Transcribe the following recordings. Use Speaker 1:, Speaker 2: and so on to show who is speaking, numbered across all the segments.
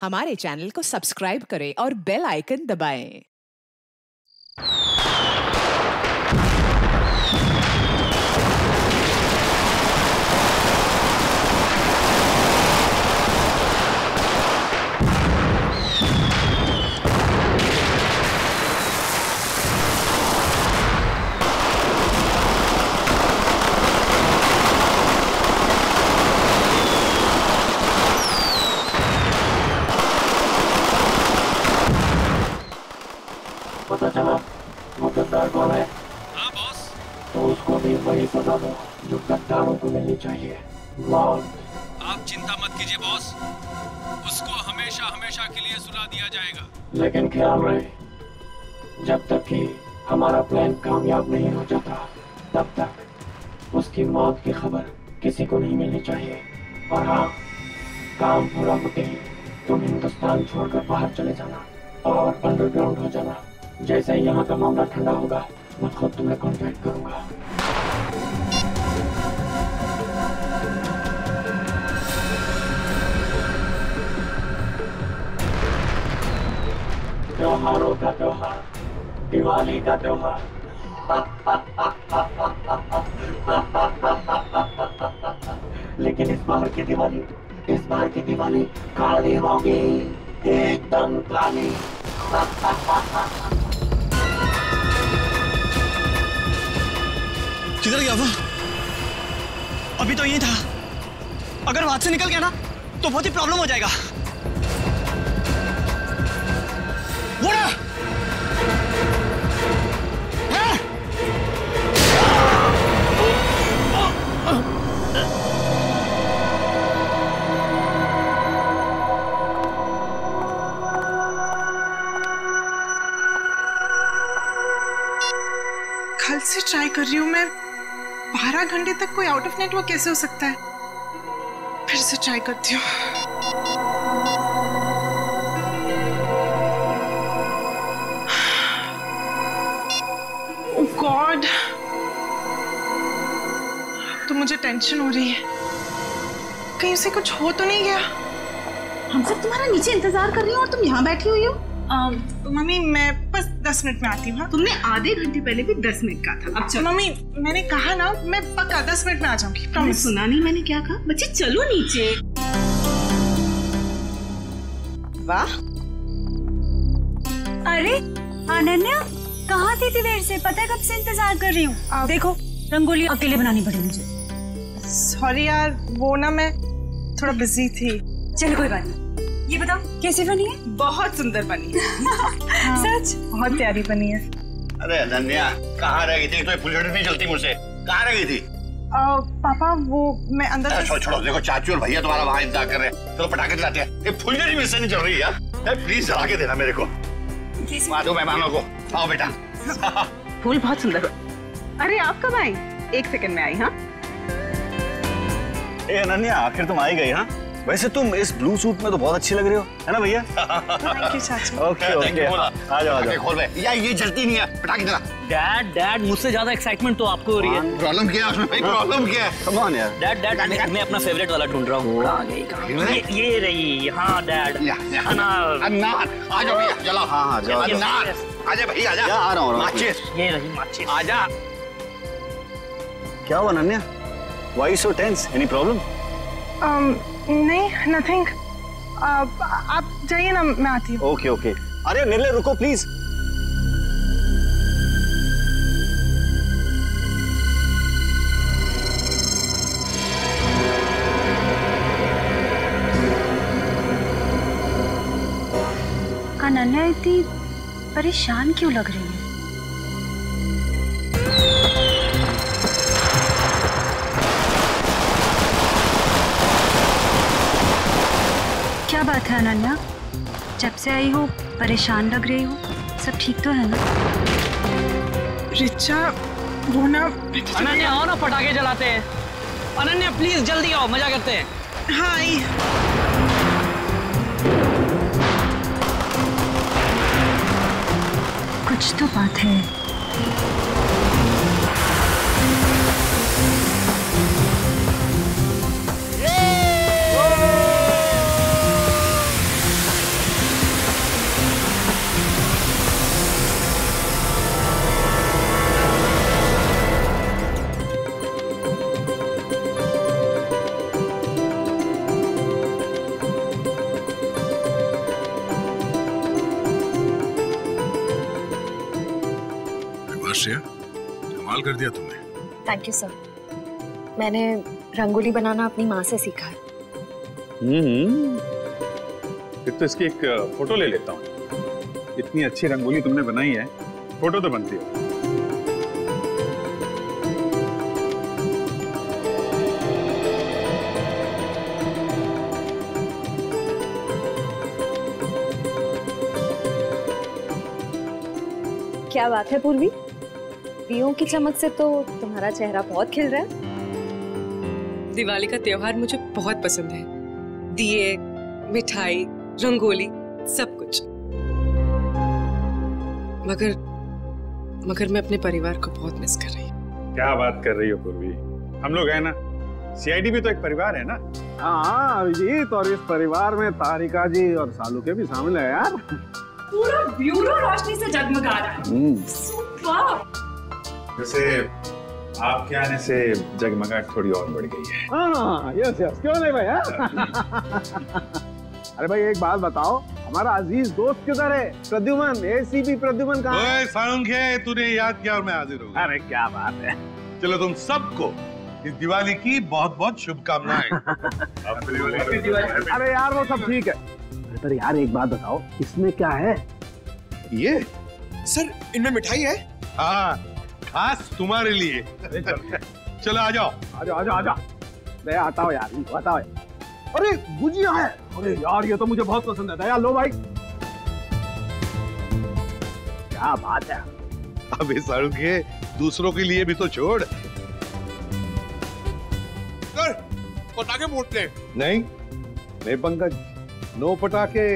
Speaker 1: हमारे चैनल को सब्सक्राइब करें और बेल आइकन दबाएं।
Speaker 2: पता चला वो गद्दार कौन है?
Speaker 3: हाँ बॉस।
Speaker 2: तो उसको भी वही सजा दो जो गद्दारों को मिलनी चाहिए, मौत।
Speaker 3: आप चिंता मत कीजिए बॉस, उसको हमेशा हमेशा के लिए सुला दिया जाएगा।
Speaker 2: लेकिन ख्याल रहे, जब तक कि हमारा प्लान कामयाब नहीं हो जाता तब तक उसकी मौत की खबर किसी को नहीं मिलनी चाहिए। और हाँ, काम पूरा होते ही तुम हिंदुस्तान छोड़कर बाहर चले जाना और अंडरग्राउंड हो जाना। जैसे ही यहाँ का मामला ठंडा होगा मैं खुद तुम्हें कांटेक्ट करूंगा। त्योहारों का त्योहार, दिवाली का त्योहार। लेकिन इस बार की दिवाली काली होगी, एकदम काली।
Speaker 4: किधर गया वो? अभी तो यही था। अगर वहां से निकल गया ना तो बहुत ही प्रॉब्लम हो जाएगा।
Speaker 5: कल से ट्राई कर रही हूँ मैं। 12 घंटे तक कोई आउट ऑफ नेटवर्क कैसे हो सकता है? फिर से ट्राई करती हूँ। ओह गॉड, तो मुझे टेंशन हो रही है, कहीं उसे कुछ हो तो नहीं गया।
Speaker 6: हम सब तुम्हारा नीचे इंतजार कर रही हो और तुम यहाँ बैठी हुई हो।
Speaker 5: मम्मी मैं बस 10 मिनट में आती हूँ।
Speaker 6: तुमने आधे घंटे पहले भी 10 मिनट कहा था। अब चलो।
Speaker 5: मम्मी मैंने कहा ना, मैं पक्का 10 मिनट में आ जाऊंगी।
Speaker 6: तुमने सुना नहीं मैंने क्या कहा? बच्चे चलो नीचे।
Speaker 7: वाह, अरे अनन्या कहाँ थी इतनी देर से? पता है कब से इंतजार कर रही हूँ। देखो रंगोली अकेले बनानी पड़ी मुझे।
Speaker 5: सॉरी यार, वो ना मैं थोड़ा बिजी थी।
Speaker 7: चलो कोई बात नहीं। ये बताओ कैसी बनी है?
Speaker 5: बहुत सुंदर बनी है।
Speaker 7: हाँ, सच
Speaker 5: बहुत प्यारी बनी है।
Speaker 8: अरे अनन्या कहाँ रह गई थी? तो फुलझड़ी नहीं चलती मुझसे। कहाँ रह गई थी?
Speaker 5: पापा वो मैं अंदर।
Speaker 8: छोड़ो, देखो चाचू और भैया तुम्हारा वहाँ इंतजार कर रहे हैं। चलो पटाखे जलाते हैं। ये फुलझड़ी मुझसे नहीं चल रही यार। प्लीज जला के देना मेरे को। दो मेहमानों को। आओ बेटा।
Speaker 6: फूल बहुत सुंदर। अरे आप कब आई? 1 सेकंड में आई। हाँ
Speaker 4: ए अनन्या, आखिर तुम आई गई। हाँ वैसे तुम इस ब्लू सूट में तो बहुत अच्छी लग रही हो, है ना भैया?
Speaker 5: थैंक यू चाचू।
Speaker 4: ओके आ जाओ।
Speaker 8: खोल बे। यार ये जलती नहीं है, पटाखे जला।
Speaker 9: डैड मुझसे ज्यादा एक्साइटमेंट तो आपको हो रही है।
Speaker 8: प्रॉब्लम क्या है उसमें भाई? प्रॉब्लम क्या है?
Speaker 4: कम ऑन यार।
Speaker 9: डैड मैं अपना फेवरेट वाला ढूंढ रहा हूँ। ये रही। हाँ डैड,
Speaker 8: अनार। आ जाओ भैया, जलाओ।
Speaker 4: हाँ जाओ।
Speaker 8: अनार आजा भैया, आजा।
Speaker 4: आ रहा हूँ।
Speaker 8: माचिस।
Speaker 9: ये रही माचिस।
Speaker 8: आजा।
Speaker 4: क्या हुआ Ananya? Why so tense? Any problem?
Speaker 5: नहीं, नथिंग। आप जाइए ना, मैं आती हूँ।
Speaker 4: ओके। अरे निर्ले रुको प्लीज।
Speaker 7: अनन्या इतनी परेशान क्यों लग रही है? क्या बात है अनन्या? जब से आई हो परेशान लग रही हो। सब ठीक तो है ना?
Speaker 5: रिचा वो ना।
Speaker 9: अनन्या आओ ना, पटाखे जलाते हैं। अनन्या प्लीज जल्दी आओ, मजा करते हैं।
Speaker 5: हाँ आई।
Speaker 7: कुछ तो बात है।
Speaker 3: श्रेया, कमाल कर दिया तुमने।
Speaker 10: Thank you sir. मैंने रंगोली बनाना अपनी माँ से सीखा है।
Speaker 11: फिर तो इसकी एक फोटो ले लेता हूँ। इतनी अच्छी रंगोली तुमने बनाई है, फोटो तो बनती है।
Speaker 10: क्या बात है पूर्वी, दियों की चमक से तो तुम्हारा चेहरा बहुत खिल रहा है।
Speaker 12: दिवाली का त्योहार मुझे बहुत पसंद है। दिए, मिठाई, रंगोली, सब कुछ। मगर मैं अपने परिवार को बहुत मिस कर रही हूँ।
Speaker 11: क्या बात कर रही हो पूर्वी, हम लोग है ना, सीआईडी भी तो एक परिवार है ना।
Speaker 13: हाँ अभिजीत, और इस परिवार में तारिका जी और सालू के भी शामिल है यार।
Speaker 14: पूरा ब्यूरो रोशनी से जगमगा रहा है। सुपर।
Speaker 11: वैसे आपके आने से जगमगाहट थोड़ी और बढ़ गई है।
Speaker 13: हाँ यस क्यों नहीं भाई। अरे भाई एक बात बताओ, हमारा अजीज दोस्त किधर है? प्रद्युमन, एसीपी प्रद्युमन कहाँ है?
Speaker 15: सालुंखे, तूने याद किया और मैं हाजिर हो गया।
Speaker 13: अरे क्या बात है।
Speaker 15: चलो तुम सबको इस दिवाली की बहुत बहुत शुभकामनाएं।
Speaker 13: अरे यार वो सब ठीक है, पर यार एक बात बताओ, इसमें क्या है?
Speaker 15: ये
Speaker 16: सर इनमें मिठाई है।
Speaker 15: हाँ खास तुम्हारे लिए। चलो आ जाओ।
Speaker 13: दया हटाओ यार, बताओ। अरे गुजिया है, अरे यार ये तो मुझे बहुत पसंद है। दया लो भाई। क्या बात है।
Speaker 15: अबे सालुंखे, दूसरों के लिए भी तो छोड़।
Speaker 16: सर पटाखे फूटते हैं।
Speaker 15: नहीं पंकज, नो पटाखे।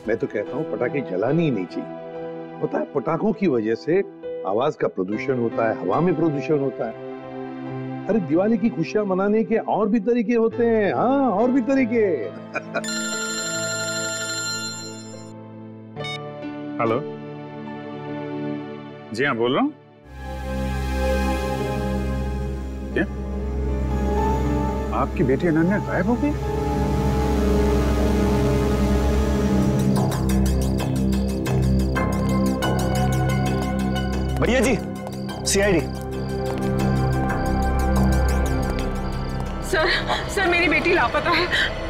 Speaker 15: मैं तो कहता हूँ पटाखे जलानी ही नहीं चाहिए। पता है पटाखों की वजह से आवाज का प्रदूषण होता है, हवा में प्रदूषण होता है। अरे दिवाली की खुशियां मनाने के और भी तरीके होते हैं। हाँ और भी तरीके।
Speaker 11: हेलो जी हाँ बोल रहा हूँ। क्या आपकी बेटी अनन्या गायब हो गई?
Speaker 4: भैया जी सीआईडी।
Speaker 5: सर मेरी बेटी लापता है,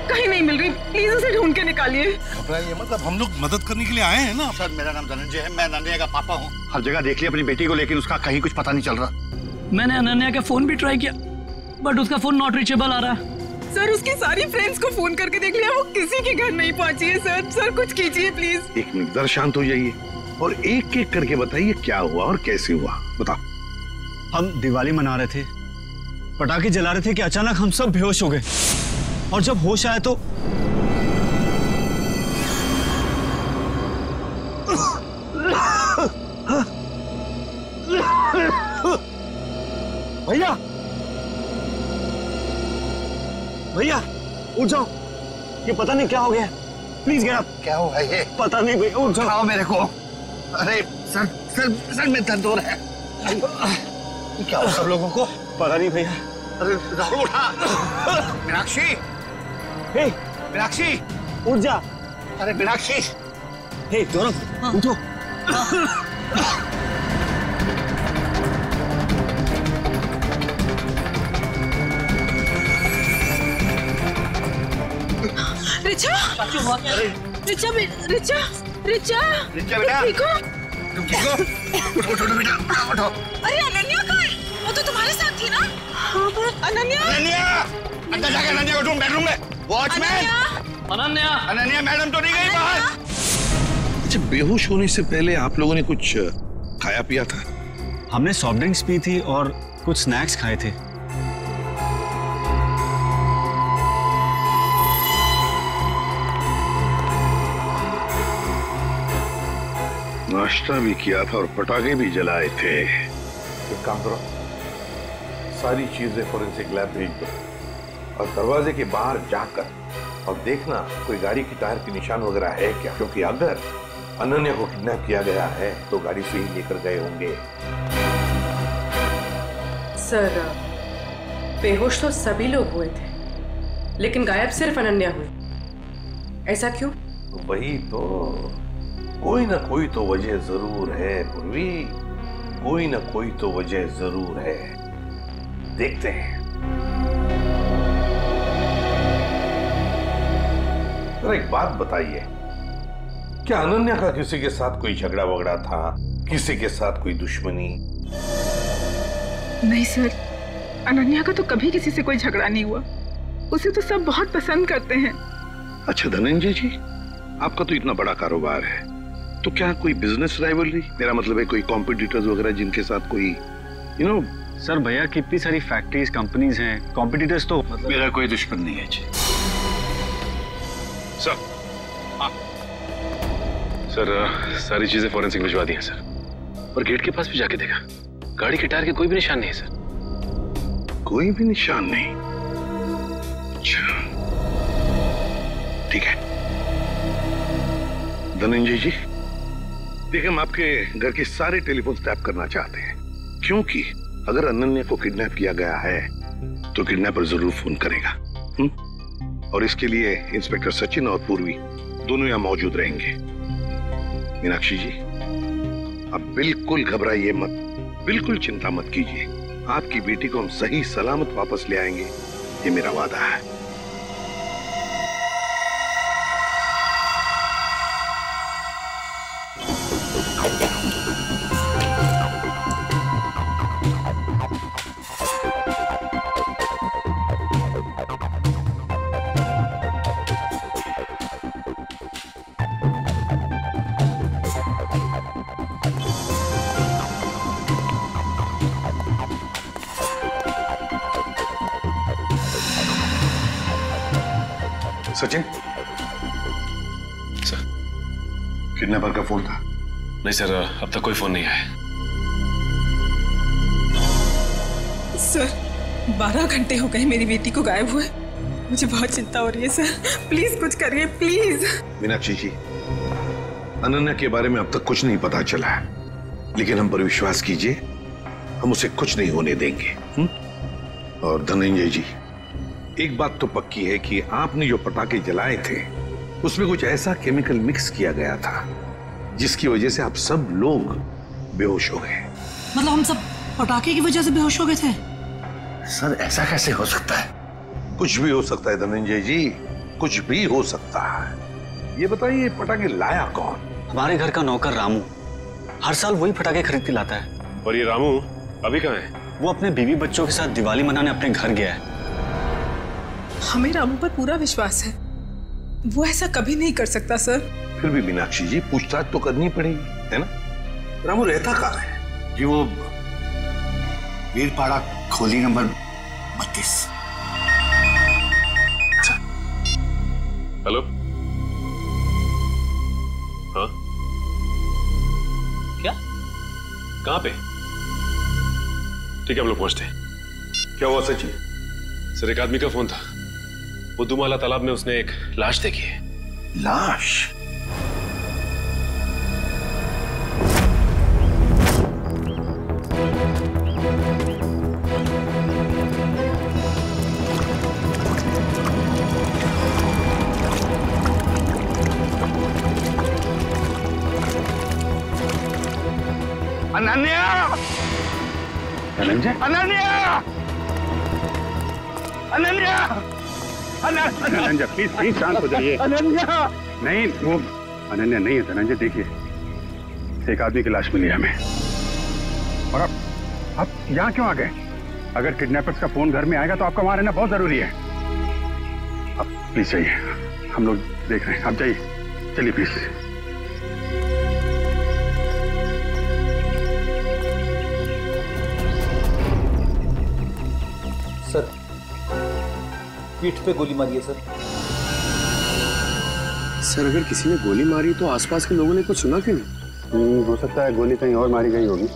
Speaker 5: कहीं नहीं मिल रही, प्लीज उसे ढूंढ के निकालिए।
Speaker 15: घबराइए मतलब हम लोग मदद करने के लिए आए हैं ना।
Speaker 8: सर मेरा नाम धनंजय है, मैं अनन्या का पापा हूँ। हर जगह देख लिया अपनी बेटी को, लेकिन उसका कहीं कुछ पता नहीं चल रहा।
Speaker 9: मैंने अनन्या का फोन भी ट्राई किया, बट उसका फोन नॉट रीचेबल आ रहा है।
Speaker 5: सर उसकी सारी फ्रेंड्स को फोन करके देख लिया, वो किसी के घर नहीं पहुंची है। सर कुछ कीजिए प्लीज।
Speaker 15: एक मिनट, जरा शांत हो जाइए और एक एक करके बताइए क्या हुआ और कैसे हुआ। बताओ।
Speaker 4: हम दिवाली मना रहे थे, पटाखे जला रहे थे कि अचानक हम सब बेहोश हो गए, और जब होश आया तो भैया उठ जाओ, ये पता नहीं क्या हो गया। Please get up.
Speaker 8: क्या हुआ ये?
Speaker 4: पता नहीं भैया, उठ जाओ
Speaker 8: मेरे को। अरे सर में दर्द हो रहा है। क्या हुआ सब लोगों को?
Speaker 4: पता नहीं भैया।
Speaker 8: अरे राहुल उठा। मीनाक्षी, मीनाक्षी
Speaker 4: उठ जा।
Speaker 8: अरे मीनाक्षी,
Speaker 4: दोनों उठो।
Speaker 5: रिचा बेटा, ठीक हो?
Speaker 8: उठो बेटा, उठो।
Speaker 5: अरे अनन्या कहाँ है? वो तो तुम्हारे साथ थी ना? हाँ पर अनन्या
Speaker 8: अंदर जाके अनन्या को ढूंढ, बेडरूम में। वॉचमैन, अनन्या मैडम तो नहीं गई बाहर?
Speaker 15: अच्छा, बेहोश होने से पहले आप लोगों ने कुछ खाया पिया था?
Speaker 4: हमने सॉफ्ट ड्रिंक्स पी थी और कुछ स्नैक्स खाए थे।
Speaker 15: नाश्ता भी किया था और पटाखे भी जलाए थे। एक काम करो, सारी चीजें फोरेंसिक लैब भेज दो और दरवाजे के बाहर जाकर और देखना कोई गाड़ी की टायर के निशान वगैरह है क्या, क्योंकि अगर अनन्या को किडनैप किया गया है तो गाड़ी से ही लेकर गए होंगे।
Speaker 12: सर बेहोश तो सभी लोग हुए थे, लेकिन गायब सिर्फ अनन्या हुई। ऐसा क्यों?
Speaker 15: वही तो, कोई ना कोई तो वजह जरूर है पूर्वी। कोई ना कोई तो वजह जरूर है, देखते हैं। तो एक बात बताइए, क्या अनन्या का किसी के साथ कोई झगड़ा वगड़ा था, किसी के साथ कोई दुश्मनी?
Speaker 5: नहीं सर, अनन्या का तो कभी किसी से कोई झगड़ा नहीं हुआ। उसे तो सब बहुत पसंद करते हैं।
Speaker 15: अच्छा धनंजय जी, आपका तो इतना बड़ा कारोबार है, तो क्या कोई बिजनेस राइवलरी, मेरा मतलब है कोई कॉम्पिटिटर्स वगैरह जिनके साथ कोई
Speaker 11: सर भैया की इतनी सारी फैक्ट्रीज कंपनीज हैं, कॉम्पिटिटर्स तो मतलब
Speaker 8: मेरा कोई दुश्मन नहीं है जी।
Speaker 11: सर सारी चीजें फॉरेंसिक भिजवा दी हैं सर, और गेट के पास भी जाके देखा, गाड़ी के टायर के कोई भी निशान नहीं है सर।
Speaker 15: कोई भी निशान नहीं? अच्छा ठीक है धनंजय जी, देखिए हम आपके घर के सारे टेलीफोन टैप करना चाहते हैं, क्योंकि अगर अनन्या को किडनैप किया गया है तो किडनैपर जरूर फोन करेगा। और इसके लिए इंस्पेक्टर सचिन और पूर्वी दोनों यहां मौजूद रहेंगे। मीनाक्षी जी, आप बिल्कुल घबराइए मत, बिल्कुल चिंता मत कीजिए, आपकी बेटी को हम सही सलामत वापस ले आएंगे, ये मेरा वादा है। सचिन,
Speaker 11: सर
Speaker 15: किडनैपर का फोन था?
Speaker 11: नहीं सर, अब तक कोई फोन नहीं आया।
Speaker 5: सर 12 घंटे हो गए मेरी बेटी को गायब हुए, मुझे बहुत चिंता हो रही है सर, प्लीज कुछ करिए प्लीज।
Speaker 15: मीनाक्षी जी, अनन्या के बारे में अब तक कुछ नहीं पता चला है, लेकिन हम पर विश्वास कीजिए, हम उसे कुछ नहीं होने देंगे। और धनंजय जी, एक बात तो पक्की है कि आपने जो पटाखे जलाए थे उसमें कुछ ऐसा केमिकल मिक्स किया गया था जिसकी वजह से आप सब लोग बेहोश हो गए।
Speaker 17: मतलब हम सब पटाखे की वजह से बेहोश हो गए थे?
Speaker 15: सर ऐसा कैसे हो सकता है? कुछ भी हो सकता है धनंजय जी, कुछ भी हो सकता है। ये बताइए पटाखे लाया कौन?
Speaker 4: हमारे घर का नौकर रामू हर साल वही पटाखे खरीद के लाता है।
Speaker 11: और ये रामू अभी कहाँ है?
Speaker 4: वो अपने बीवी बच्चों के साथ दिवाली मनाने अपने घर गया है।
Speaker 5: हमें रामू पर पूरा विश्वास है, वो ऐसा कभी नहीं कर सकता सर।
Speaker 15: फिर भी मीनाक्षी जी, पूछताछ तो करनी पड़ेगी, है ना? रामू रहता कहाँ है?
Speaker 8: जी वो वीरपाड़ा खोली नंबर 32।
Speaker 11: हेलो, हाँ
Speaker 9: क्या?
Speaker 11: कहाँ पे? ठीक है, हम लोग पहुंचते हैं।
Speaker 15: क्या हुआ सचिन?
Speaker 11: सर एक आदमी का फोन था, बुद्धूमाला तालाब में उसने एक लाश देखी है।
Speaker 15: लाश?
Speaker 8: अनन्या!
Speaker 11: धनंजय?
Speaker 8: अनन्या! अनन्या!
Speaker 11: धनंजय प्लीज प्लीज शांत हो जाइए।
Speaker 8: अनन्या!
Speaker 11: नहीं, वो अनन्या नहीं है धनंजय। देखिए एक आदमी की लाश मिली हमें, और आप यहाँ क्यों आ गए? अगर किडनैपर्स का फोन घर में आएगा तो आपका वहां रहना बहुत जरूरी है। आप प्लीज जाइए, हम लोग देख रहे हैं, आप जाइए, चलिए प्लीज।
Speaker 18: सर पीठ पे गोली मारी है सर।
Speaker 16: सर अगर किसी ने गोली मारी तो आसपास के लोगों ने कुछ सुना क्यों नहीं?
Speaker 11: हो सकता है गोली कहीं और मारी गई होगी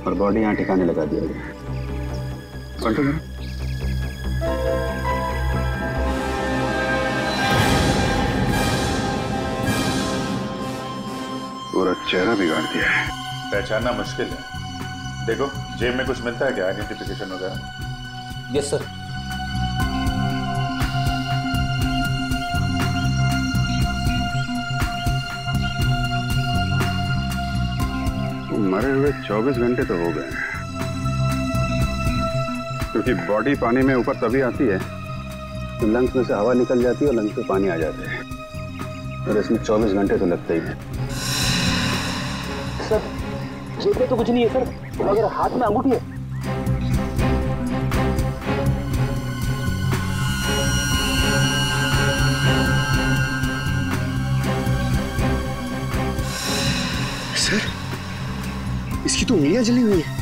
Speaker 11: और बॉडी यहाँ ठिकाने लगा दिया गया।
Speaker 15: पूरा चेहरा बिगाड़ दिया है।
Speaker 11: पहचानना मुश्किल है। देखो जेब में कुछ मिलता है क्या, आइडेंटिफिकेशन वगैरह?
Speaker 18: Yes sir.
Speaker 11: मरे हुए 24 घंटे तो हो गए हैं, क्योंकि बॉडी पानी में ऊपर तभी आती है तो लंग्स में से हवा निकल जाती है और लंग्स में पानी आ जाता है, और इसमें 24 घंटे तो लगते ही हैं।
Speaker 13: सर जेब में तो कुछ नहीं है सर, मगर हाथ में अंगूठी है।
Speaker 16: सर, इसकी तो उंगलियां जली हुई है।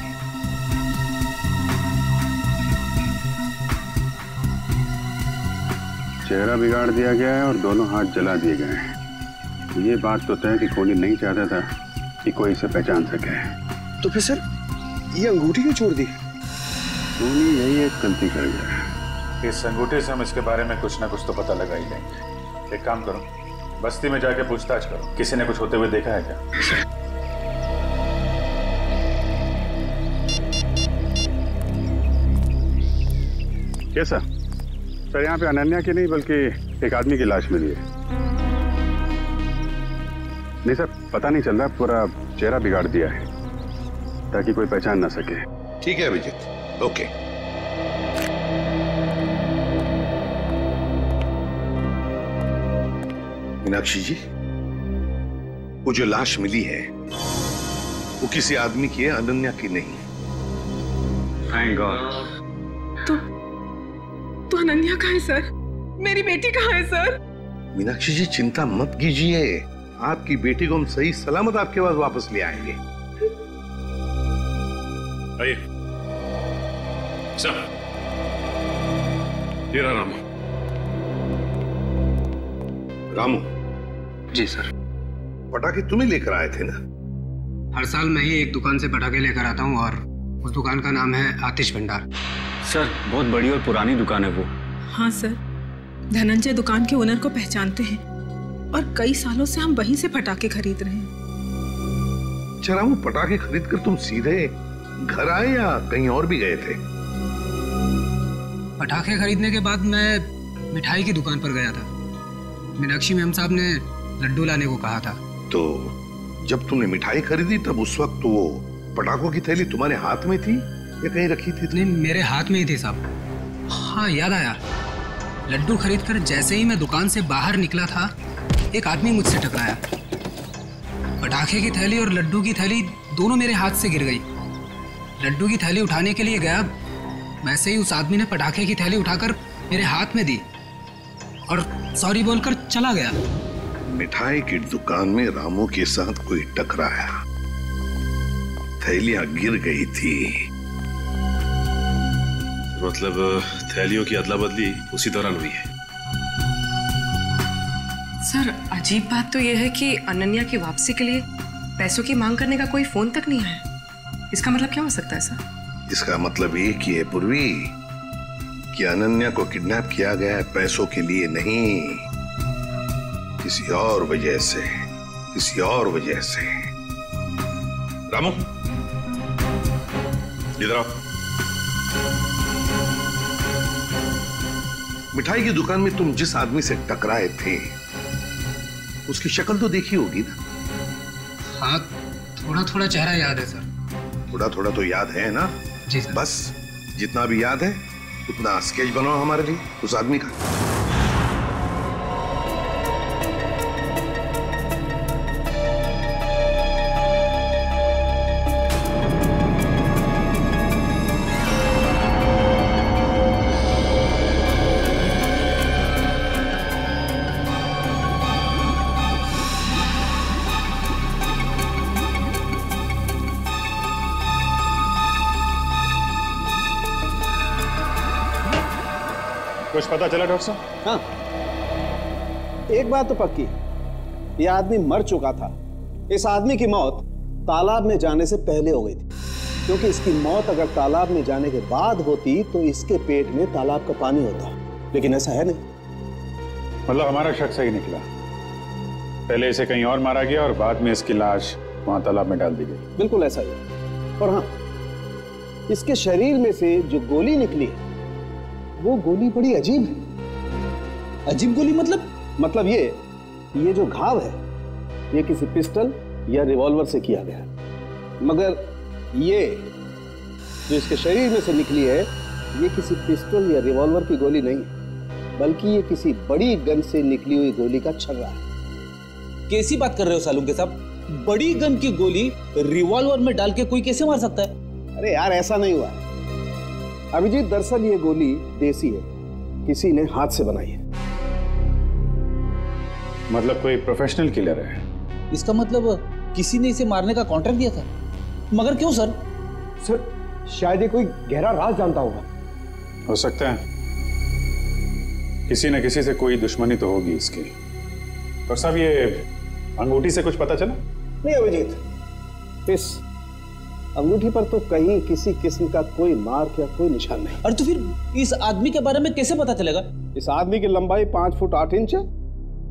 Speaker 11: चेहरा बिगाड़ दिया गया है और दोनों हाथ जला दिए गए हैं। ये बात तो तय कि कोहली नहीं चाहता था कि कोई इसे पहचान सके।
Speaker 16: तो फिर सर ये अंगूठी क्यों छोड़ दी?
Speaker 11: कोहली यही एक गलती कर गया।
Speaker 19: इस अंगूठे से हम इसके बारे में कुछ ना कुछ तो पता लगा ही लेंगे। एक काम करो, बस्ती में जाके पूछताछ करो, किसी ने कुछ होते हुए देखा है क्या?
Speaker 11: कैसा सर? यहाँ पे अनन्या की नहीं बल्कि एक आदमी की लाश मिली है। नहीं सर, पता नहीं चल रहा, पूरा चेहरा बिगाड़ दिया है ताकि कोई पहचान ना सके।
Speaker 15: ठीक है अभिजीत, ओके। मीनाक्षी जी, वो जो लाश मिली है वो किसी आदमी की है, अनन्या की नहीं।
Speaker 11: Thank God.
Speaker 5: तो अनन्या कहाँ है सर? मेरी बेटी कहाँ है सर?
Speaker 15: मीनाक्षी जी चिंता मत कीजिए, आपकी बेटी को हम सही सलामत आपके पास वापस ले आएंगे।
Speaker 19: आइए सर, ये रहा रामू।
Speaker 15: रामू
Speaker 16: जी सर।
Speaker 15: पटाखे तुम्हें लेकर आए थे ना?
Speaker 20: हर साल मैं ही एक दुकान से पटाखे लेकर आता हूँ और उस दुकान का नाम है आतिश भंडार।
Speaker 4: सर बहुत बड़ी और पुरानी दुकान है वो।
Speaker 5: हाँ सर, धनंजय दुकान के ओनर को पहचानते हैं और कई सालों से हम वहीं से पटाखे खरीद रहे हैं।
Speaker 15: अच्छा रामू, पटाखे खरीद कर तुम सीधे घर आए या कहीं और भी गए थे?
Speaker 20: पटाखे खरीदने के बाद मैं मिठाई की दुकान पर गया था। मीनाक्षी मैम साहब ने लड्डू लाने को कहा था।
Speaker 15: तो जब तुमने मिठाई खरीदी तब उस वक्त वो पटाखों की थैली तुम्हारे हाथ में थी या कहीं रखी थी?
Speaker 20: नहीं, मेरे हाथ में ही थी साहब। हाँ याद आया, लड्डू खरीदकर जैसे ही मैं दुकान से बाहर निकला था एक आदमी मुझसे टकराया। पटाखे की थैली और लड्डू की थैली दोनों मेरे हाथ से गिर गई। लड्डू की थैली उठाने के लिए गया, वैसे ही उस आदमी ने पटाखे की थैली उठाकर मेरे हाथ में दी और सॉरी बोलकर चला गया।
Speaker 15: मिठाई की दुकान में रामू के साथ कोई टकराया, थैलियां गिर गई थी।
Speaker 19: मतलब थैलियों की अदला बदली उसी दौरान हुई है।
Speaker 12: सर अजीब बात तो यह है कि अनन्या की वापसी के लिए पैसों की मांग करने का कोई फोन तक नहीं आया। इसका मतलब क्या हो सकता है सर?
Speaker 15: इसका मतलब एक ही है पूर्वी कि अनन्या को किडनैप किया गया है पैसों के लिए नहीं, किसी और वजह से, किसी और वजह से।
Speaker 19: रामू इधर आओ।
Speaker 15: मिठाई की दुकान में तुम जिस आदमी से टकराए थे उसकी शक्ल तो देखी होगी ना?
Speaker 20: हाँ, थोड़ा थोड़ा चेहरा याद है सर।
Speaker 15: थोड़ा थोड़ा तो याद है ना?
Speaker 20: जी सर।
Speaker 15: बस जितना भी याद है उतना स्केच बनाओ हमारे लिए उस आदमी का।
Speaker 19: कुछ पता चला डॉक्टर साहब?
Speaker 13: हाँ, एक बात तो पक्की, ये आदमी मर चुका था। इस आदमी की मौत तालाब में जाने से पहले हो गई थी, क्योंकि इसकी मौत अगर तालाब में जाने के बाद होती तो इसके पेट में तालाब का पानी होता, लेकिन ऐसा है नहीं।
Speaker 11: मतलब हमारा शक सही निकला, पहले इसे कहीं और मारा गया और बाद में इसकी लाश वहां तालाब में डाल दी गई।
Speaker 13: बिल्कुल ऐसा ही है। और हाँ, इसके शरीर में से जो गोली निकली वो गोली बड़ी अजीब है। अजीब गोली मतलब ये जो घाव है ये किसी पिस्टल या रिवॉल्वर से किया गया। मगर ये जो इसके शरीर में से निकली है, ये किसी पिस्टल या रिवॉल्वर की गोली नहीं है, बल्कि ये किसी बड़ी गन से निकली हुई गोली का छर्रा है।
Speaker 18: कैसी बात कर रहे हो सालुंके साहब? बड़ी गन की गोली रिवॉल्वर में डाल के कोई कैसे मार सकता है?
Speaker 13: अरे यार, ऐसा नहीं हुआ अभिजीत। दरअसल ये गोली देसी है, किसी ने हाथ से बनाई है।
Speaker 19: मतलब कोई प्रोफेशनल किलर है?
Speaker 18: इसका मतलब किसी ने इसे मारने का कॉन्ट्रैक्ट दिया था। मगर क्यों सर?
Speaker 21: सर शायद ये कोई गहरा राज जानता होगा।
Speaker 19: हो सकता है, किसी न किसी से कोई दुश्मनी तो होगी इसकी। और साहब, ये अंगूठी से कुछ पता चला?
Speaker 13: नहीं अभिजीत, इस अंगूठी पर तो कहीं किसी किस्म का कोई मार्क या कोई निशान नहीं।
Speaker 18: और तो फिर इस आदमी के बारे में कैसे पता चलेगा?
Speaker 13: इस आदमी की लंबाई 5 फुट 8 इंच है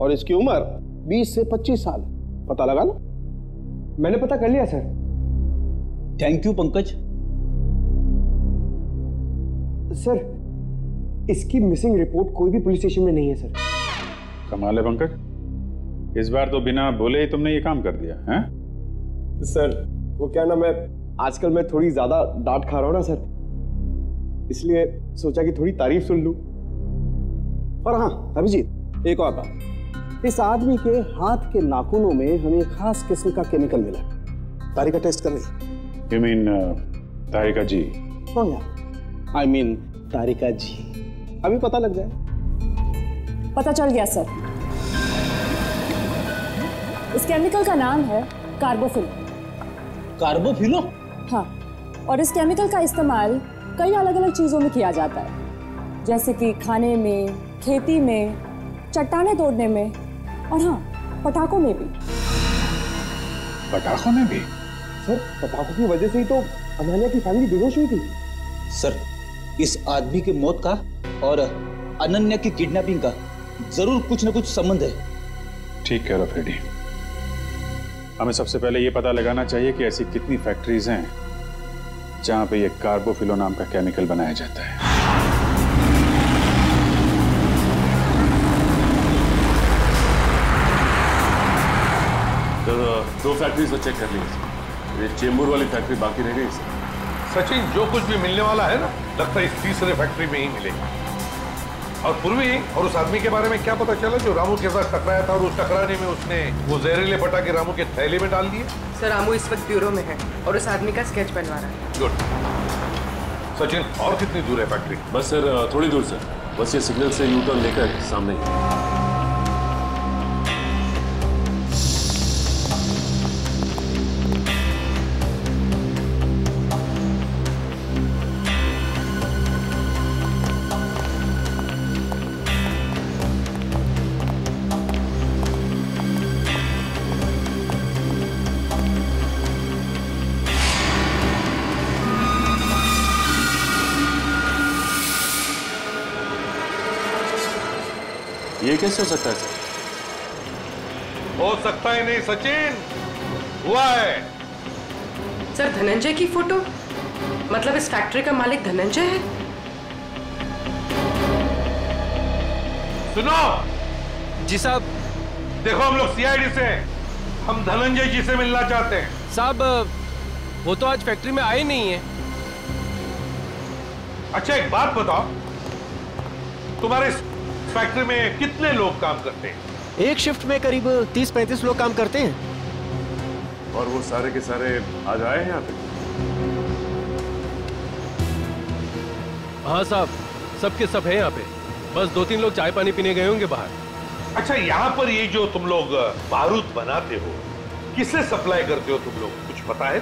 Speaker 13: और इसकी उम्र 20 से 25 साल। पता लगा ना?
Speaker 21: मैंने पता कर लिया sir.
Speaker 18: Thank you Pankaj.
Speaker 21: Sir, इसकी मिसिंग रिपोर्ट कोई भी पुलिस स्टेशन में नहीं है सर।
Speaker 19: कमाल है पंकज, इस बार तो बिना बोले ही तुमने ये काम कर दिया है?
Speaker 21: सर वो क्या ना, मैं आजकल मैं थोड़ी ज्यादा डांट खा रहा हूँ ना सर, इसलिए सोचा कि थोड़ी तारीफ सुन लूं।
Speaker 13: और हाँ अभिजीत, एक और बात, इस आदमी के हाथ के नाखूनों में हमें खास किस्म का केमिकल मिला। तारिका टेस्ट कर रही।
Speaker 19: You mean तारिका जी?
Speaker 13: हाँ यार, I mean तारिका जी। अभी पता लग जाए।
Speaker 10: पता चल गया सर। इस केमिकल का नाम है कार्बोफिल।
Speaker 18: कार्बोफिलो?
Speaker 10: हाँ, और इस केमिकल का इस्तेमाल कई अलग अलग चीजों में किया जाता है, जैसे कि खाने में, खेती में, चट्टानें तोड़ने में, और हाँ, पटाखों में भी।
Speaker 19: पटाखों में भी?
Speaker 21: सर पटाखों की वजह से ही तो अनन्या की फैमिली बेहोश हुई थी।
Speaker 18: सर, इस आदमी की मौत का और अनन्या की किडनैपिंग का जरूर कुछ न कुछ संबंध है।
Speaker 19: ठीक कह रहा फ्रेडी। हमें सबसे पहले ये पता लगाना चाहिए कि ऐसी कितनी फैक्ट्रीज हैं जहां पे ये कार्बोफिलो नाम का केमिकल बनाया जाता है।
Speaker 22: तो 2 फैक्ट्रीज तो चेक कर ली, ये चेंबूर वाली फैक्ट्री बाकी रह गई।
Speaker 15: सचिन, जो कुछ भी मिलने वाला है ना, लगता है इस तीसरे फैक्ट्री में ही मिलेगा। और पूर्वी और उस आदमी के बारे में क्या पता चला जो रामू के साथ टकराया था और उस टकराने में उसने वो जहरीले पटाखे रामू के थैले में डाल दिए?
Speaker 12: सर रामू इस वक्त ब्यूरो में है और उस आदमी का स्केच बनवा रहा है।
Speaker 15: गुड। सचिन, और कितनी दूर है फैक्ट्री?
Speaker 22: बस सर थोड़ी दूर सर, बस ये सिग्नल से यू टर्न लेकर सामने ही। ये कैसे हो सकता है सर?
Speaker 15: हो सकता ही नहीं सचिन, हुआ है।
Speaker 12: सर धनंजय की फोटो, मतलब इस फैक्ट्री का मालिक धनंजय है?
Speaker 15: सुनो
Speaker 3: जी साहब।
Speaker 15: देखो, हम लोग सीआईडी से हैं, हम धनंजय जी से मिलना चाहते हैं।
Speaker 3: साहब वो तो आज फैक्ट्री में आए नहीं है।
Speaker 15: अच्छा एक बात बताओ, तुम्हारे फैक्ट्री में कितने लोग काम करते हैं?
Speaker 21: एक शिफ्ट में करीब 30-35 लोग काम करते हैं।
Speaker 22: और वो सारे के सारे आज आए हैं यहाँ पे?
Speaker 3: हाँ साहब, सबके सब है यहाँ पे, बस 2-3 लोग चाय पानी पीने गए होंगे बाहर।
Speaker 15: अच्छा, यहाँ पर ये जो तुम लोग बारूद बनाते हो, किसे सप्लाई करते हो तुम लोग, कुछ पता है?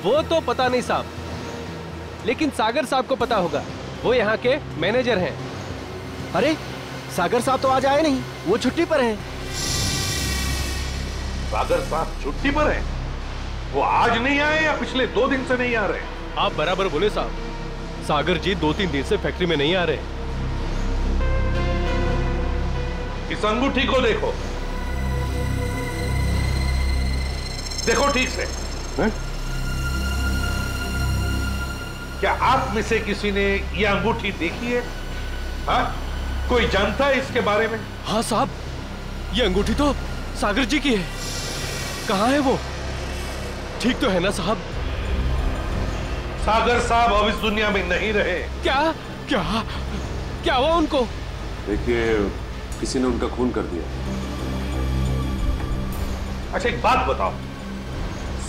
Speaker 3: वो तो पता नहीं साहब, लेकिन सागर साहब को पता होगा, वो यहाँ के मैनेजर हैं।
Speaker 21: अरे सागर साहब तो आज आए नहीं, वो छुट्टी पर हैं।
Speaker 15: सागर साहब छुट्टी पर हैं? वो आज नहीं आए या पिछले 2 दिन से नहीं आ रहे?
Speaker 3: आप बराबर बोले साहब, सागर जी 2-3 दिन से फैक्ट्री में नहीं आ रहे।
Speaker 15: इस अंगूठी को देखो, देखो ठीक से।
Speaker 21: है?
Speaker 15: क्या आप में से किसी ने यह अंगूठी देखी है? हाँ? कोई जानता है इसके बारे में?
Speaker 3: हाँ साहब, ये अंगूठी तो सागर जी की है। कहाँ है वो? ठीक तो है ना साहब?
Speaker 15: सागर साहब अब इस दुनिया में नहीं रहे।
Speaker 3: क्या क्या क्या हुआ उनको?
Speaker 22: देखिए, किसी ने उनका खून कर दिया।
Speaker 15: अच्छा एक बात बताओ,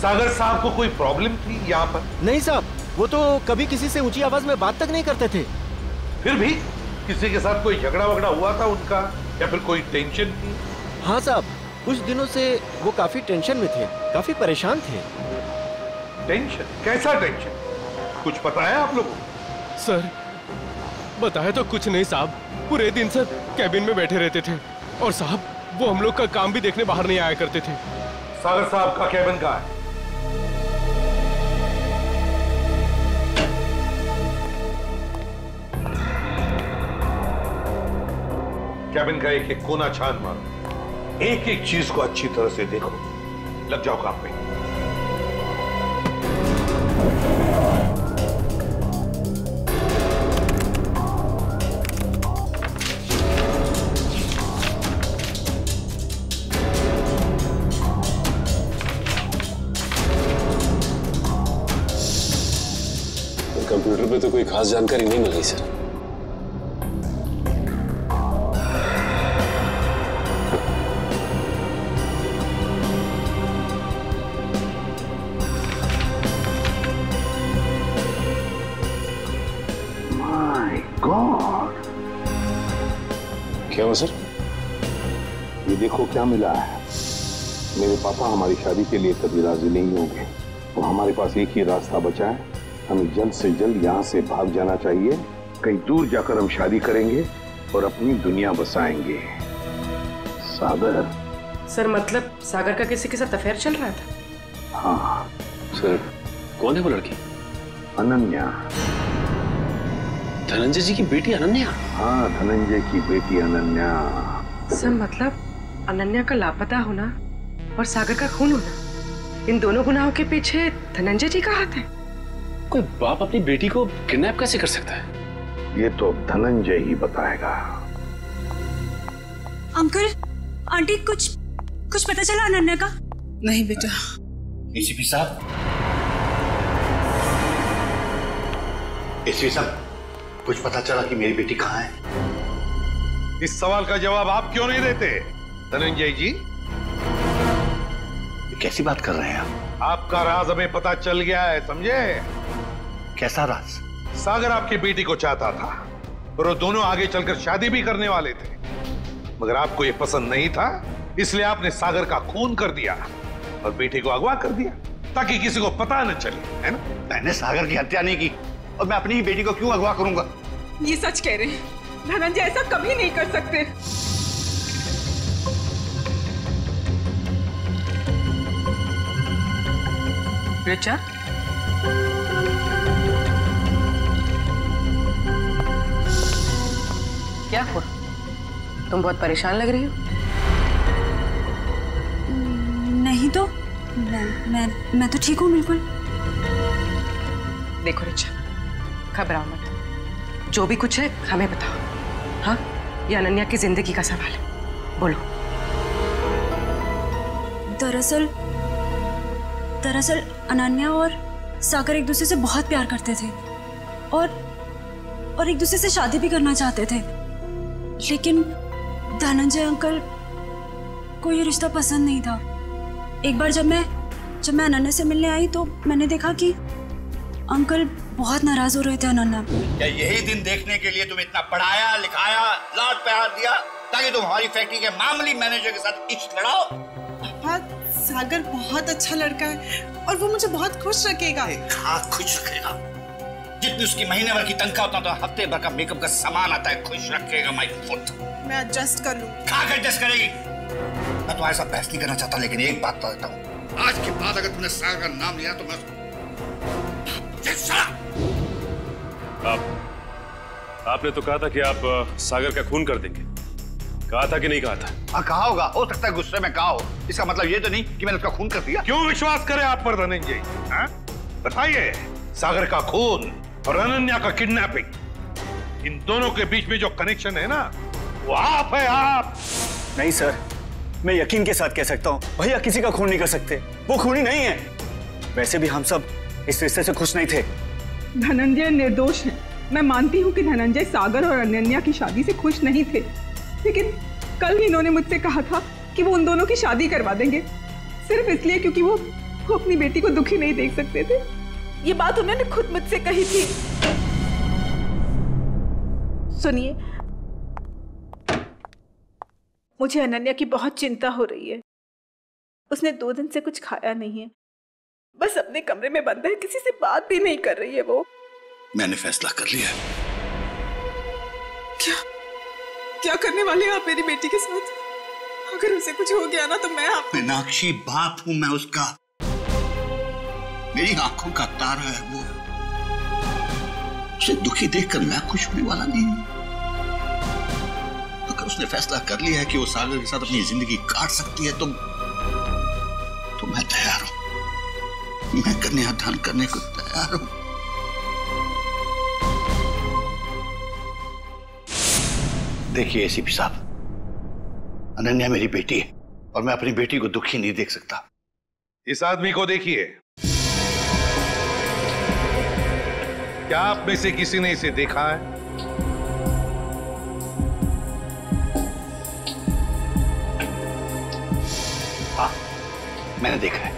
Speaker 15: सागर साहब को कोई प्रॉब्लम थी यहाँ पर?
Speaker 1: नहीं साहब, वो तो कभी किसी से ऊंची आवाज में बात तक नहीं करते थे।
Speaker 15: फिर भी किसी के साथ कोई झगड़ा वगड़ा हुआ था उनका, या फिर कोई टेंशन थी?
Speaker 1: हाँ साहब, कुछ दिनों से वो काफी टेंशन में थे, काफी परेशान थे।
Speaker 15: टेंशन? कैसा टेंशन? कुछ पता है आप लोगों को?
Speaker 3: सर बताया तो कुछ नहीं साहब, पूरे दिन सर कैबिन में बैठे रहते थे और साहब वो हम लोग का काम भी देखने बाहर नहीं आया करते थे।
Speaker 15: सागर साहब का कैबिन कहाँ है? कैबिन का एक एक कोना छान मारो, एक एक चीज को अच्छी तरह से देखो, लग जाओ काम पे।
Speaker 22: कंप्यूटर पे तो कोई खास जानकारी नहीं मिल रही सर। क्या हुआ सर?
Speaker 15: ये देखो क्या मिला है। मेरे पापा हमारी शादी के लिए कभी राजी नहीं होंगे और हमारे पास एक ही रास्ता बचा है, हमें जल्द से जल्द यहाँ से भाग जाना चाहिए। कहीं दूर जाकर हम शादी करेंगे और अपनी दुनिया बसाएंगे। सागर।
Speaker 12: सर मतलब सागर का किसी के साथ अफेयर चल रहा था?
Speaker 15: हाँ
Speaker 22: सर। कौन है वो लड़की?
Speaker 15: अनन्या।
Speaker 22: धनंजय जी की बेटी अनन्या?
Speaker 15: हाँ, धनंजय की बेटी अनन्या।
Speaker 12: सर मतलब अनन्या का लापता होना और सागर का खून होना, इन दोनों गुनाहों के पीछे धनंजय जी का हाथ है।
Speaker 22: कोई बाप अपनी बेटी को किडनैप कैसे कर सकता है?
Speaker 15: ये तो धनंजय ही बताएगा।
Speaker 7: अंकल, आंटी, कुछ पता चला अनन्या का?
Speaker 5: नहीं बेटा।
Speaker 8: एसीपी साहब, एसीपी साहब, कुछ पता चला कि मेरी बेटी कहाँ है?
Speaker 15: इस सवाल का जवाब आप क्यों नहीं देते धनंजय जी?
Speaker 8: कैसी बात कर रहे हैं आप?
Speaker 15: आपका राज हमें पता चल गया है, समझे?
Speaker 8: कैसा राज?
Speaker 15: सागर आपकी बेटी को चाहता था और वो दोनों आगे चलकर शादी भी करने वाले थे, मगर आपको ये पसंद नहीं था, इसलिए आपने सागर का खून कर दिया और बेटी को अगवा कर दिया ताकि किसी को पता न चले, है ना?
Speaker 8: मैंने सागर की हत्या नहीं की और मैं अपनी ही बेटी को क्यों अगवा करूंगा?
Speaker 5: ये सच कह रहे हैं, धनंजय ऐसा कभी नहीं कर सकते।
Speaker 12: रिचा, क्या हुआ? तुम बहुत परेशान लग रही हो।
Speaker 7: नहीं तो मैं तो ठीक हूँ बिल्कुल।
Speaker 12: देखो रिचा, घबराओ मत, जो भी कुछ है हमें बताओ। हाँ, ये अनन्या की जिंदगी का सवाल है, बोलो।
Speaker 7: दरअसल अनन्या और सागर एक दूसरे से बहुत प्यार करते थे और एक दूसरे से शादी भी करना चाहते थे, लेकिन धनंजय अंकल को ये रिश्ता पसंद नहीं था। एक बार जब मैं अनन्या से मिलने आई तो मैंने देखा कि अंकल बहुत नाराज हो रहे थे अनन्या।
Speaker 8: क्या यही दिन देखने के लिए तुम इतना पढ़ाया लिखाया, लाड प्यार दिया ताकि तुम हमारी फैक्ट्री के मामूली मैनेजर के साथ इश्क लड़ाओ?
Speaker 5: सागर बहुत अच्छा लड़का है और वो मुझे बहुत खुश रखेगा।
Speaker 8: हाँ, खुश रखेगा। जितनी उसकी महीने भर की तनख्वाह उतना तो हफ्ते भर का मेकअप का सामान आता है। खुश रखेगा माय फुट।
Speaker 5: मैं एडजस्ट कर लूं।
Speaker 8: कहाँ एडजस्ट करेगी? मैं तुम्हारे साथ बहस नहीं करना चाहता, लेकिन एक बात तो देता हूँ, आज के बाद अगर तुमने सागर का नाम लिया तो मैं
Speaker 22: आपने तो कहा था कि आप सागर का खून कर देंगे, कहा था कि नहीं कहा था?
Speaker 8: हाँ, कहा होगा, हो सकता है गुस्से में कहा हो। इसका मतलब ये तो नहीं कि मैंने उसका खून कर दिया।
Speaker 15: क्यों विश्वास करें आप पर धनंजय? बताइए, सागर का खून और अनन्या का किडनैपिंग, इन दोनों के बीच में जो कनेक्शन है ना, वो आप है, आप।
Speaker 4: नहीं सर, मैं यकीन के साथ कह सकता हूँ, भैया किसी का खून नहीं कर सकते, वो खूनी नहीं है। वैसे भी हम सब इस रिश्ते से खुश नहीं थे।
Speaker 5: धनंजय निर्दोष है। मैं मानती हूँ कि धनंजय सागर और अनन्या की शादी से खुश नहीं थे, लेकिन कल इन्होंने मुझसे कहा था कि वो उन दोनों की शादी करवा देंगे, सिर्फ इसलिए क्योंकि वो अपनी बेटी को दुखी नहीं देख सकते थे। ये बात उन्होंने खुद मुझसे कही थी। सुनिए, मुझे अनन्या की बहुत चिंता हो रही है। उसने 2 दिन से कुछ खाया नहीं है, बस अपने कमरे में बंद है, किसी से बात भी नहीं कर रही है वो।
Speaker 8: मैंने फैसला कर लिया।
Speaker 5: क्या करने वाले हैं आप मेरी बेटी के साथ? अगर उसे कुछ हो गया ना तो मैं
Speaker 8: मीनाक्षी, बाप हूं मैं उसका, मेरी आंखों का तारा है वो। उसे दुखी देखकर मैं खुश होने वाला नहीं हूं। अगर उसने फैसला कर लिया है कि वो सागर के साथ अपनी जिंदगी काट सकती है तो मैं तैयार हूं। मैं कन्यादान करने को तैयार हूं। देखिए एसीपी साहब, अनन्या मेरी बेटी है और मैं अपनी बेटी को दुखी नहीं देख सकता।
Speaker 15: इस आदमी को देखिए, क्या आप में से किसी ने इसे देखा है?
Speaker 8: हाँ, मैंने देखा है।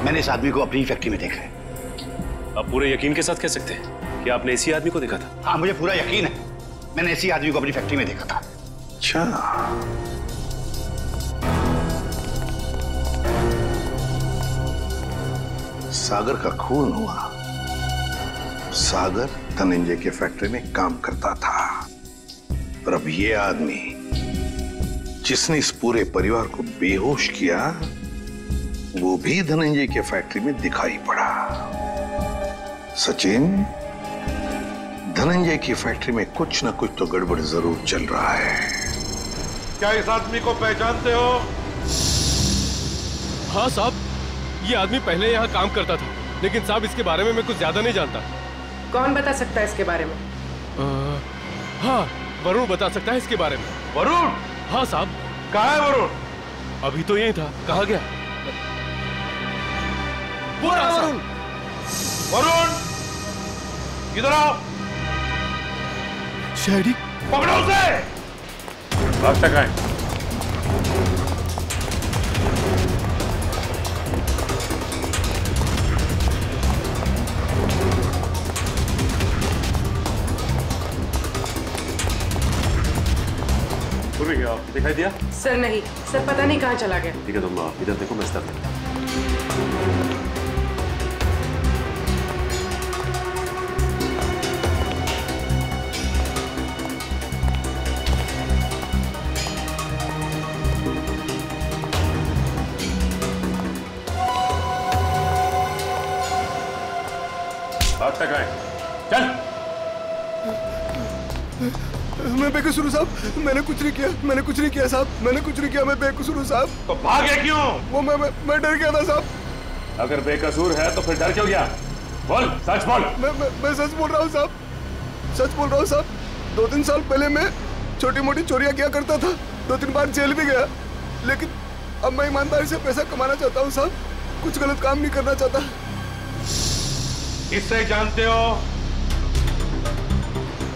Speaker 8: मैंने इस आदमी को अपनी फैक्ट्री में देखा है।
Speaker 22: आप पूरे यकीन के साथ कह सकते हैं कि आपने इसी आदमी को देखा था?
Speaker 8: हाँ, मुझे पूरा यकीन है। मैंने इसी आदमी को अपनी फैक्ट्री में देखा था।
Speaker 15: अच्छा, सागर का खून हुआ। सागर धनंजय के फैक्ट्री में काम करता था और अब ये आदमी जिसने इस पूरे परिवार को बेहोश किया वो भी धनंजय के फैक्ट्री में दिखाई पड़ा। सचिन, धनंजय की फैक्ट्री में कुछ ना कुछ तो गड़बड़ जरूर चल रहा है। क्या इस आदमी को पहचानते हो?
Speaker 3: हाँ साहब, ये आदमी पहले यहाँ काम करता था, लेकिन साहब इसके बारे में मैं कुछ ज्यादा नहीं जानता।
Speaker 12: कौन बता सकता है इसके बारे में?
Speaker 3: हाँ, वरुण बता सकता है इसके बारे में।
Speaker 15: वरुण?
Speaker 3: हाँ साहब।
Speaker 15: कहाँ है वरुण?
Speaker 3: अभी तो यही था, कहाँ गया?
Speaker 15: वरुण, वरुण, इधर आओ।
Speaker 3: शहरी,
Speaker 15: पकड़ो उसे। अब तक आए।
Speaker 22: दिखाई दिया?
Speaker 12: सर नहीं, सर पता नहीं कहाँ चला गया।
Speaker 22: ठीक है, तुम इधर देखो, मैं स्तर बात तक आए। चल।
Speaker 21: मैं बेकसूर हूँ साहब, मैंने कुछ नहीं किया, मैंने कुछ नहीं किया साहब, मैंने कुछ नहीं किया, मैं बेकसूर हूँ साहब।
Speaker 15: तो भागे क्यों?
Speaker 21: वो मैं डर गया था साहब।
Speaker 22: अगर बेकसूर है तो फिर डर क्यों गया? बोल, सच बोल।
Speaker 21: मैं सच बोल रहा हूँ साहब, सच बोल रहा हूँ साहब। 2-3 साल पहले मैं छोटी मोटी चोरियां किया करता था, 2-3 बार जेल भी गया, लेकिन अब मैं ईमानदारी से पैसा कमाना चाहता हूँ साहब, कुछ गलत काम नहीं करना चाहता।
Speaker 15: इससे जानते हो?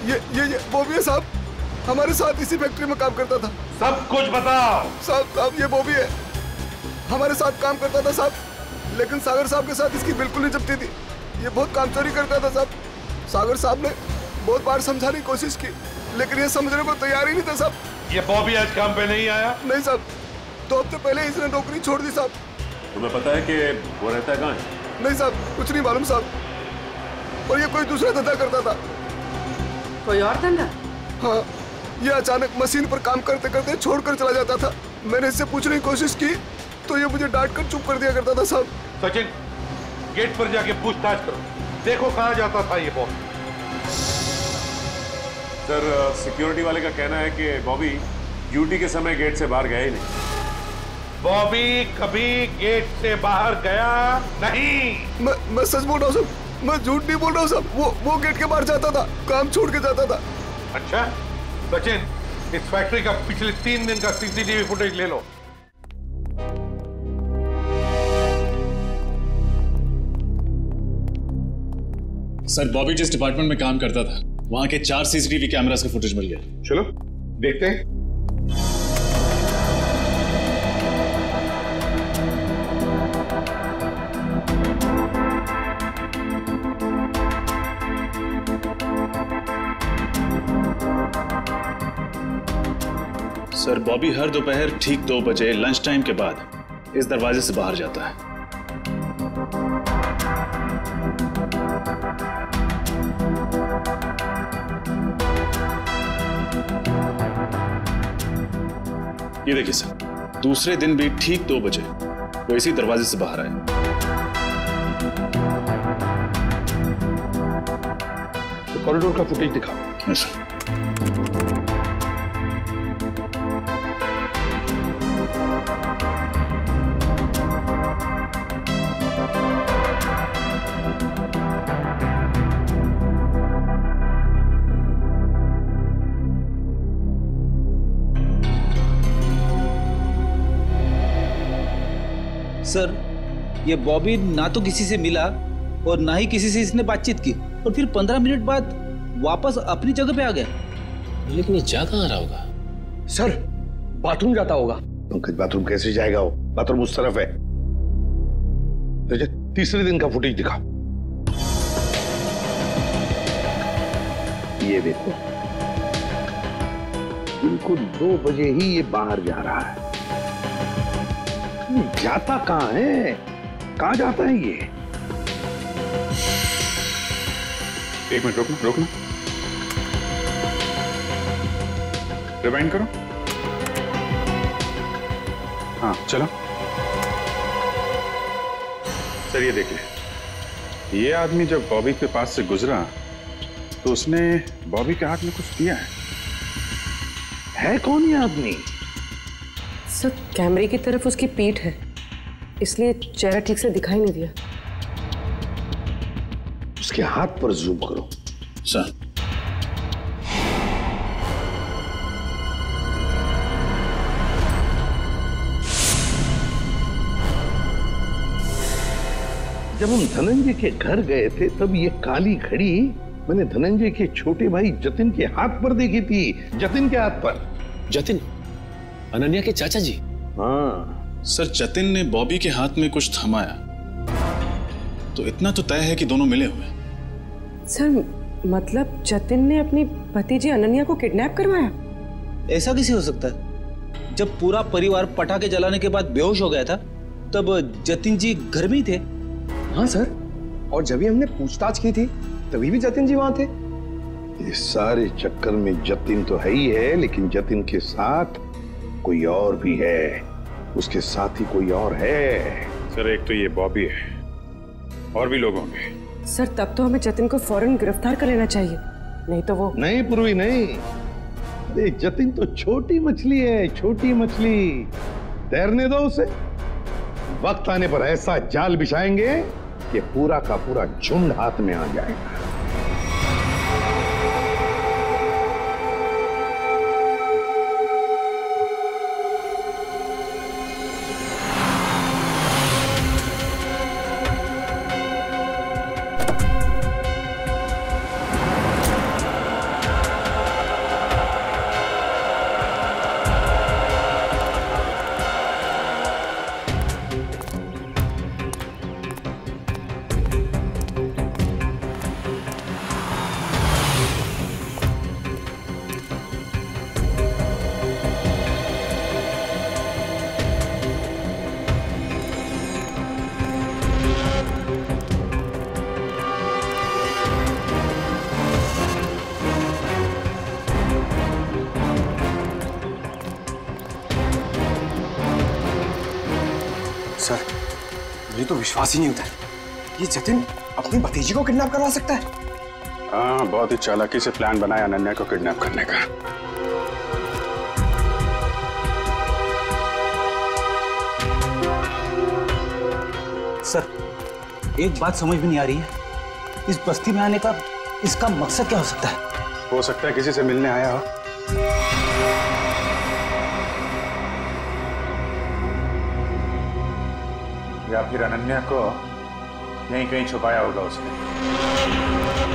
Speaker 21: ये बॉबी है साहब, हमारे साथ इसी फैक्ट्री में काम करता था।
Speaker 15: सब कुछ बताओ।
Speaker 21: साहब ये बॉबी है, हमारे साथ काम करता था साहब, लेकिन सागर साहब के साथ इसकी बिल्कुल नहीं जमती थी। ये बहुत काम चोरी करता था साहब। सागर साहब ने बहुत बार समझाने की कोशिश की, लेकिन ये समझने को तैयार ही नहीं था साहब।
Speaker 15: ये बॉबी आज काम पे नहीं आया?
Speaker 21: नहीं साहब, 2 हफ्ते पहले इसने नौकरी छोड़ दी साहब।
Speaker 22: तुम्हें पता है कि वो रहता है कहाँ है?
Speaker 21: नहीं साहब, कुछ नहीं मालूम साहब, और ये कोई दूसरा धंधा करता था।
Speaker 12: कोई और धंधा?
Speaker 21: हाँ, ये अचानक मशीन पर काम करते करते छोड़कर चला जाता था। मैंने इससे पूछने की कोशिश की तो ये मुझे डांट कर चुप कर दिया करता था साहब।
Speaker 15: सचिन, गेट पर जाके पूछताछ करो, देखो कहाँ जाता था ये बॉबी।
Speaker 22: सर, सिक्योरिटी वाले का कहना है कि बॉबी ड्यूटी के समय गेट से बाहर गया ही नहीं।
Speaker 15: बॉबी कभी गेट से बाहर गया नहीं।
Speaker 21: मैं सच बोल रहा हूँ साहब, मैं झूठ नहीं बोल रहा हूँ साहब। वो गेट के बाहर जाता था, काम छोड़ के जाता था।
Speaker 15: अच्छा सचिन, इस फैक्ट्री का पिछले 3 दिन का सीसीटीवी फुटेज ले लो।
Speaker 19: सर बॉबी जिस डिपार्टमेंट में काम करता था वहां के 4 सीसीटीवी कैमरास का फुटेज मिल गया।
Speaker 15: चलो देखते हैं।
Speaker 19: सर बॉबी हर दोपहर ठीक 2 बजे लंच टाइम के बाद इस दरवाजे से बाहर जाता है। ये देखिए सर, दूसरे दिन भी ठीक 2 बजे वो इसी दरवाजे से बाहर आए।
Speaker 15: तो कॉरिडोर का फुटेज दिखाओ।
Speaker 19: सर
Speaker 18: सर, ये बॉबी ना तो किसी से मिला और ना ही किसी से इसने बातचीत की और फिर 15 मिनट बाद वापस अपनी जगह पे आ गया।
Speaker 2: लेकिन ये जा कहाँ रहा होगा?
Speaker 15: सर बाथरूम जाता होगा। पंकज बाथरूम कैसे जाएगा? वो बाथरूम उस तरफ है। तो तीसरे दिन का फुटेज दिखाओ। ये देखो, बिल्कुल 2 बजे ही ये बाहर जा रहा है। जाता कहाँ है? कहाँ जाता है ये?
Speaker 19: एक मिनट रोकना। रिवाइंड करो। हाँ चलो। सर ये देखिए, ये आदमी जब बॉबी के पास से गुजरा तो उसने बॉबी के हाथ में कुछ दिया है
Speaker 15: कौन ये आदमी?
Speaker 12: सर कैमरे की तरफ उसकी पीठ है, इसलिए चेहरा ठीक से दिखाई नहीं दिया।
Speaker 15: उसके हाथ पर जूम करो।
Speaker 19: सर
Speaker 15: जब हम धनंजय के घर गए थे तब ये काली घड़ी मैंने धनंजय के छोटे भाई जतिन के हाथ पर देखी थी। जतिन के हाथ पर।
Speaker 2: जतिन अनन्या के चाचा जी?
Speaker 15: हाँ
Speaker 19: सर, जतिन ने बॉबी के हाथ में कुछ थमाया तो इतना तो तय है कि दोनों मिले हुए।
Speaker 12: सर मतलब जतिन ने अपनी भतीजी अनन्या को किडनैप करवाया?
Speaker 18: ऐसा कैसे हो सकता है? जब पूरा परिवार पटाखे जलाने के बाद बेहोश हो गया था तब जतिन जी घर में ही थे।
Speaker 21: हाँ सर, और जब भी हमने पूछताछ की थी तभी भी जतिन जी वहां थे।
Speaker 15: इस सारे चक्कर में जतिन तो है ही है, लेकिन जतिन के साथ कोई और भी है। उसके साथ ही कोई और है।
Speaker 19: सर एक तो ये बॉबी है, और भी लोग होंगे।
Speaker 12: सर तब तो हमें जतिन को फौरन गिरफ्तार कर लेना चाहिए, नहीं तो वो।
Speaker 15: नहीं पूर्वी नहीं, अरे जतिन तो छोटी मछली है, छोटी मछली। तैरने दो उसे। वक्त आने पर ऐसा जाल बिछाएंगे कि पूरा का पूरा झुंड हाथ में आ जाएगा।
Speaker 21: सर मुझे तो विश्वास ही नहीं होता है, ये जतिन अपनी भतीजी को किडनैप करवा सकता है।
Speaker 19: हाँ, बहुत ही चालाकी से प्लान बनाया अनन्या को किडनैप करने का।
Speaker 18: सर एक बात समझ में नहीं आ रही है, इस बस्ती में आने का इसका मकसद क्या हो सकता है?
Speaker 19: हो सकता है किसी से मिलने आया हो। या फिर अनन्या को यहीं कहीं छुपाया होगा उसने।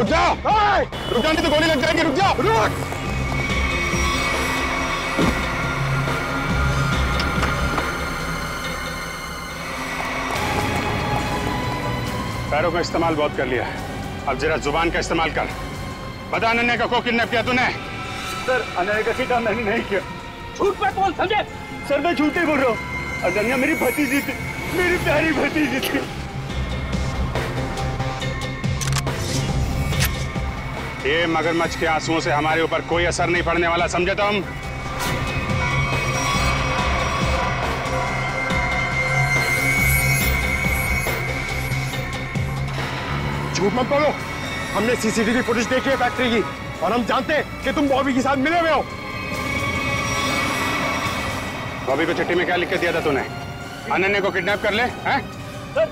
Speaker 11: रुक जा, रुक जा, नहीं तो गोली लग जाएगी। रुक जा, रुक। पैरों का इस्तेमाल बहुत कर लिया है, अब जरा जुबान का इस्तेमाल कर। बता अनन्या का को किडनैप किया तूने?
Speaker 21: सर अनन्या का किडनैप मैंने नहीं किया।
Speaker 9: झूठ मत बोल, समझे?
Speaker 21: सर मैं झूठ नहीं बोल रहा हूँ। अनन्या मेरी भतीजी थी, मेरी प्यारी भतीजी थी।
Speaker 11: ये मगरमच्छ के आंसुओं से हमारे ऊपर कोई असर नहीं पड़ने वाला, समझे तुम?
Speaker 21: झूठ मत बोलो, हमने सीसीटीवी फुटेज देखी है फैक्ट्री की और हम जानते हैं कि तुम बॉबी के साथ मिले हुए हो।
Speaker 11: बॉबी को चिट्ठी में क्या लिख के दिया था तूने? अनन्या को किडनैप कर ले, हैं?
Speaker 21: सर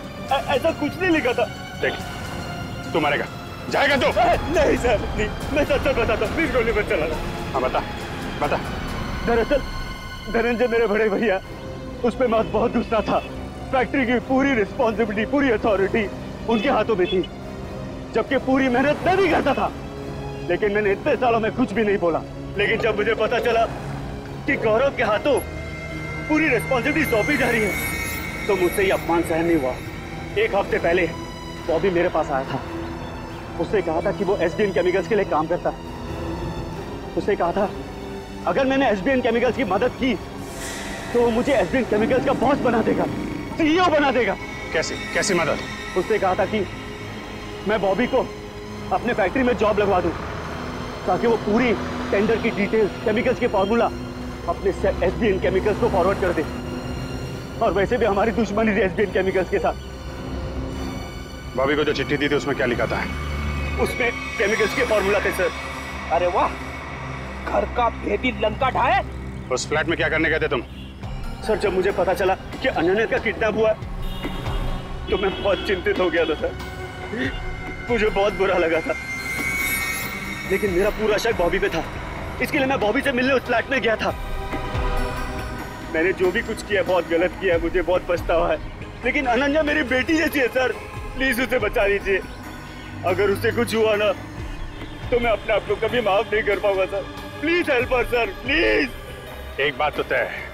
Speaker 21: ऐसा कुछ नहीं लिखा था।
Speaker 11: देख, तू मरेगा, जाएगा तू?
Speaker 21: नहीं सर, नहीं, मैं सच बताता हूँ, प्लीज गोली मत चलाना।
Speaker 11: हाँ बता, बता।
Speaker 21: दरअसल धनंजय मेरे बड़े भैया, उस पे मैं बहुत गुस्सा था। फैक्ट्री की पूरी रिस्पॉन्सिबिलिटी, पूरी अथॉरिटी उनके हाथों में थी, जबकि पूरी मेहनत मैं भी करता था। लेकिन मैंने इतने सालों में कुछ भी नहीं बोला। लेकिन जब मुझे पता चला कि गौरव के हाथों पूरी रिस्पॉन्सिबिलिटी सौंपी जा रही है, तो मुझसे ये अपमान सहन नहीं हुआ। एक हफ्ते पहले बॉबी मेरे पास आया था, उससे कहा था कि वो एसबीएन केमिकल्स के लिए काम करता है। उससे कहा था अगर मैंने एसबीएन केमिकल्स की मदद की तो वो मुझे एसबीएन केमिकल्स का बॉस बना देगा, सीईओ बना देगा।
Speaker 11: कैसी मदद? उससे
Speaker 21: कहा था कि मैं बॉबी को अपने फैक्ट्री में जॉब लगवा दूं, ताकि वो पूरी टेंडर की डिटेल्स, केमिकल्स के फॉर्मूला अपने एसबीएन केमिकल्स को फॉरवर्ड कर दे। और वैसे भी हमारी दुश्मनी थी एसबीएन केमिकल्स के साथ।
Speaker 11: बॉबी को जो चिट्ठी दी थी उसमें क्या लिखा था?
Speaker 21: उसमें केमिकल्स के फॉर्मूला थे सर।
Speaker 9: अरे वाह, घर का भेदी लंका ढाए।
Speaker 11: उस फ्लैट में क्या करने गए थे तुम?
Speaker 21: सर जब मुझे पता चला कि अनन्या का किडनैप हुआ तो मैं बहुत चिंतित हो गया था सर, मुझे बहुत बुरा लगा था। लेकिन मेरा पूरा शक बॉबी पे था, इसके लिए मैं बॉबी से मिलने उस फ्लैट में गया था। मैंने जो भी कुछ किया बहुत गलत किया, मुझे बहुत पछतावा है। लेकिन अनन्या मेरी बेटी जैसी है सर, प्लीज उसे बचा लीजिए। अगर उससे कुछ हुआ ना तो मैं अपने आप को कभी माफ नहीं कर पाऊंगा sir. Please help us sir, please.
Speaker 11: एक बात तो तय है,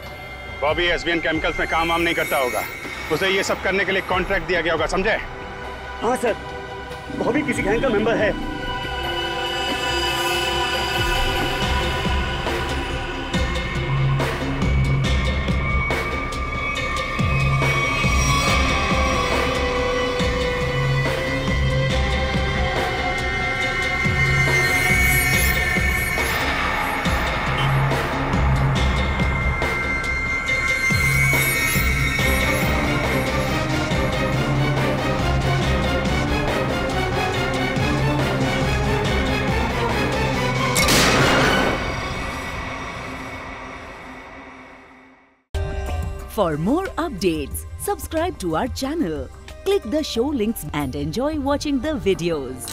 Speaker 11: बॉबी एसबीएन केमिकल्स में काम वाम नहीं करता होगा, उसे ये सब करने के लिए कॉन्ट्रैक्ट दिया गया होगा, समझे?
Speaker 21: हाँ सर, बॉबी किसी गैंग का मेंबर है।
Speaker 6: For more updates, subscribe to our channel, click the show links and enjoy watching the videos.